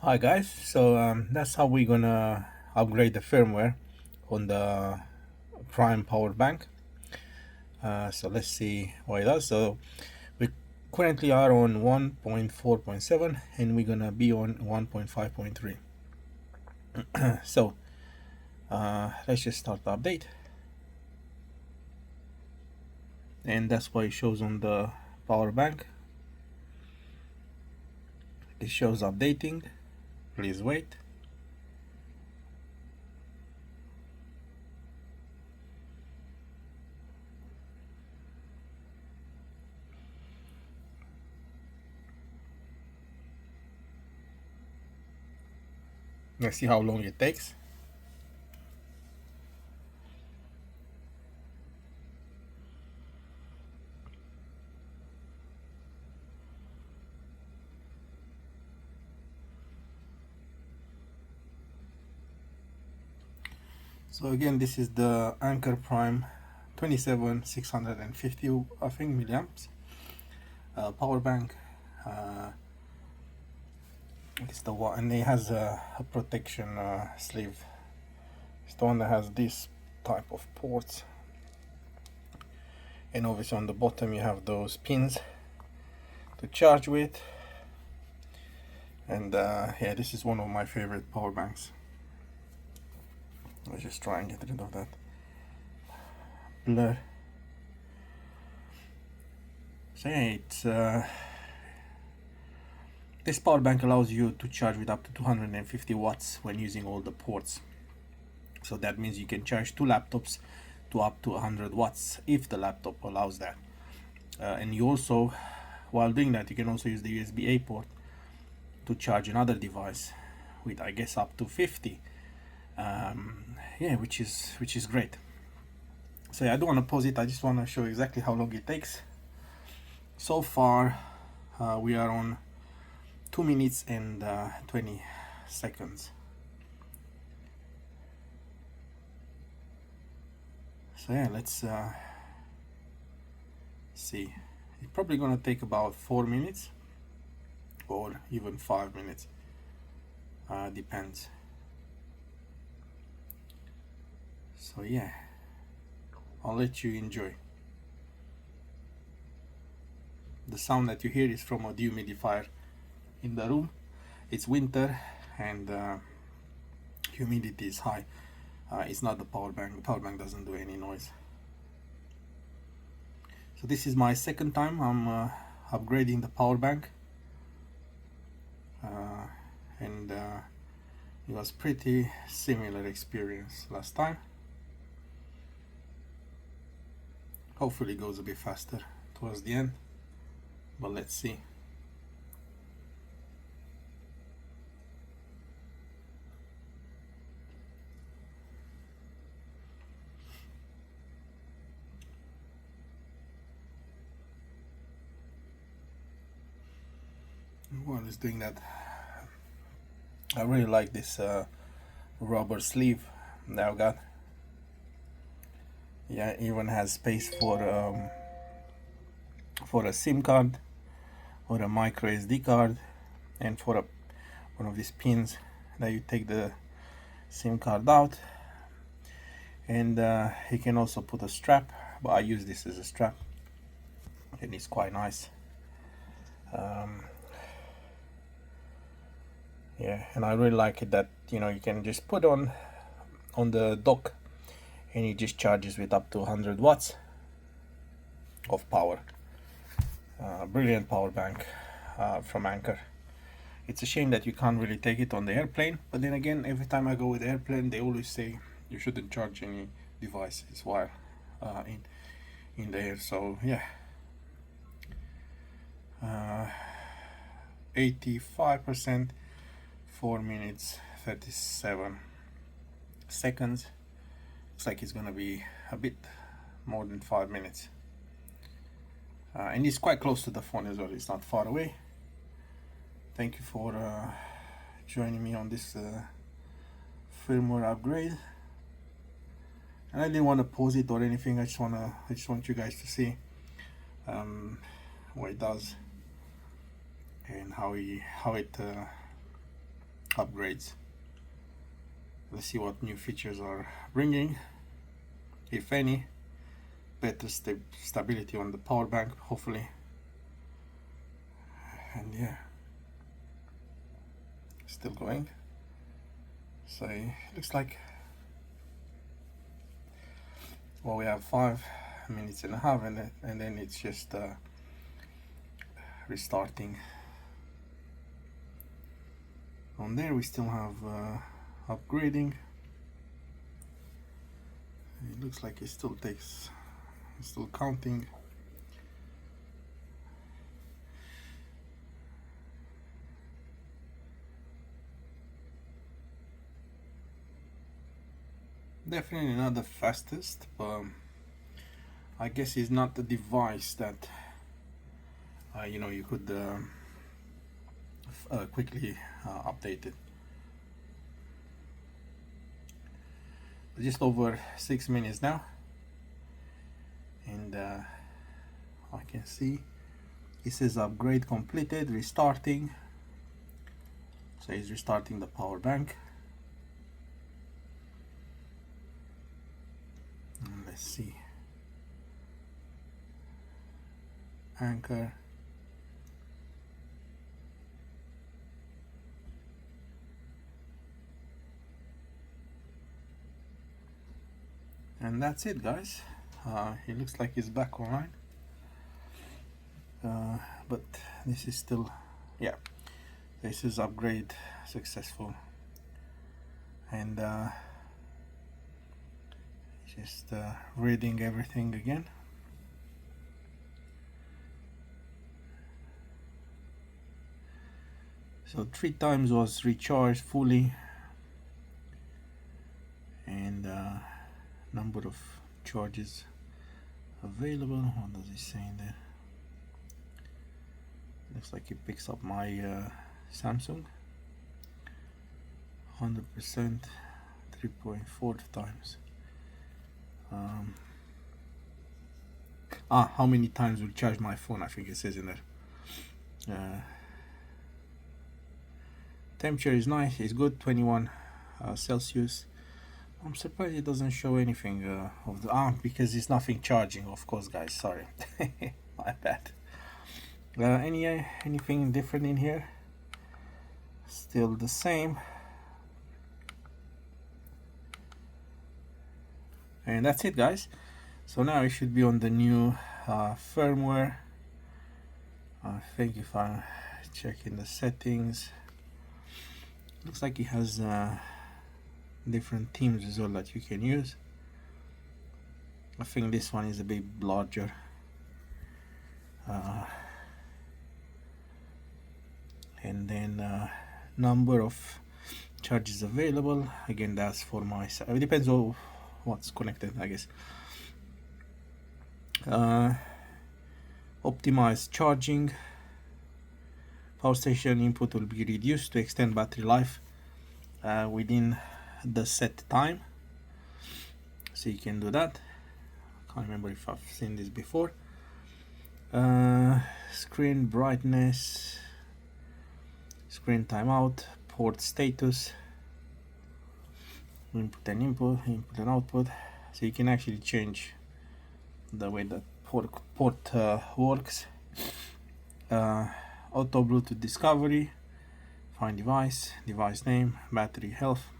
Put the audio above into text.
Hi guys, so that's how we're gonna upgrade the firmware on the Prime power bank. So let's see what it does. So we currently are on 1.4.7 and we're gonna be on 1.5.3. So let's just start the update, and that's what it shows on the power bank. It shows updating. Please wait. Let's see how long it takes. So again, this is the Anker Prime 27650, I think, milliamps power bank. It's the one, and it has a protection sleeve. It's the one that has this type of ports, and obviously on the bottom you have those pins to charge with. And yeah, this is one of my favorite power banks. Let's just try and get rid of that blur. So yeah, it's this power bank allows you to charge with up to 250 watts when using all the ports. So that means you can charge two laptops to up to 100 watts if the laptop allows that. And you also, while doing that, you can also use the USB-A port to charge another device with, I guess, up to 50. Yeah, which is great. So yeah, I don't want to pause it. I just want to show exactly how long it takes. So far, we are on 2 minutes and 20 seconds. So yeah, let's see. It's probably gonna take about 4 minutes or even 5 minutes. Depends. So yeah, I'll let you enjoy. The sound that you hear is from a dehumidifier in the room. It's winter and humidity is high. It's not the power bank. The power bank doesn't do any noise. So this is my second time I'm upgrading the power bank, and it was pretty similar experience last time. Hopefully it goes a bit faster towards the end, but let's see. While it's doing that, I really like this rubber sleeve that I've got. Yeah, it even has space for a SIM card or a micro SD card, and for one of these pins that you take the SIM card out. And you can also put a strap, but I use this as a strap and it's quite nice. Yeah, and I really like it that you can just put on the dock and it just charges with up to 100 watts of power. Brilliant power bank from Anker. It's a shame that you can't really take it on the airplane, but then again, every time I go with the airplane they always say you shouldn't charge any devices while in the air. So yeah, 85%, 4 minutes 37 seconds. Looks like it's gonna be a bit more than 5 minutes, and it's quite close to the phone as well. It's not far away. Thank you for joining me on this firmware upgrade, and I didn't want to pause it or anything. I just want you guys to see what it does and how it upgrades. Let's see what new features are bringing, if any. Better stability on the power bank, hopefully. And yeah, still going. So it looks like, well, we have 5 minutes and a half, and then it's just restarting. On there we still have upgrading. It looks like it still takes, it's still counting. Definitely not the fastest, but I guess it's not the device that you know, you could quickly update it. Just over 6 minutes now, and I can see it says upgrade completed, restarting. So it's restarting the power bank. And let's see, Anker. And that's it, guys. It looks like it's back online, but this is still, yeah, this is upgrade successful. And just reading everything again. So 3 times was recharged fully, and number of charges available. What does it say in there? Looks like it picks up my Samsung 100%, 3.4 times. How many times will charge my phone? I think it says in there. Temperature is nice, it's good, 21 Celsius. I'm surprised it doesn't show anything of the because it's nothing charging, of course, guys. Sorry, my bad. Anything different in here? Still the same. And that's it, guys. So now it should be on the new firmware. I think if I check in the settings, looks like it has different themes as well that you can use. I think this one is a bit larger. And then number of charges available. Again, that's for my, it depends on what's connected, I guess. Optimized charging. Power station input will be reduced to extend battery life within the set time, so you can do that. Can't remember if I've seen this before. Screen brightness, screen timeout, port status, input and output, so you can actually change the way that port works. Auto Bluetooth discovery, find device, device name, battery health.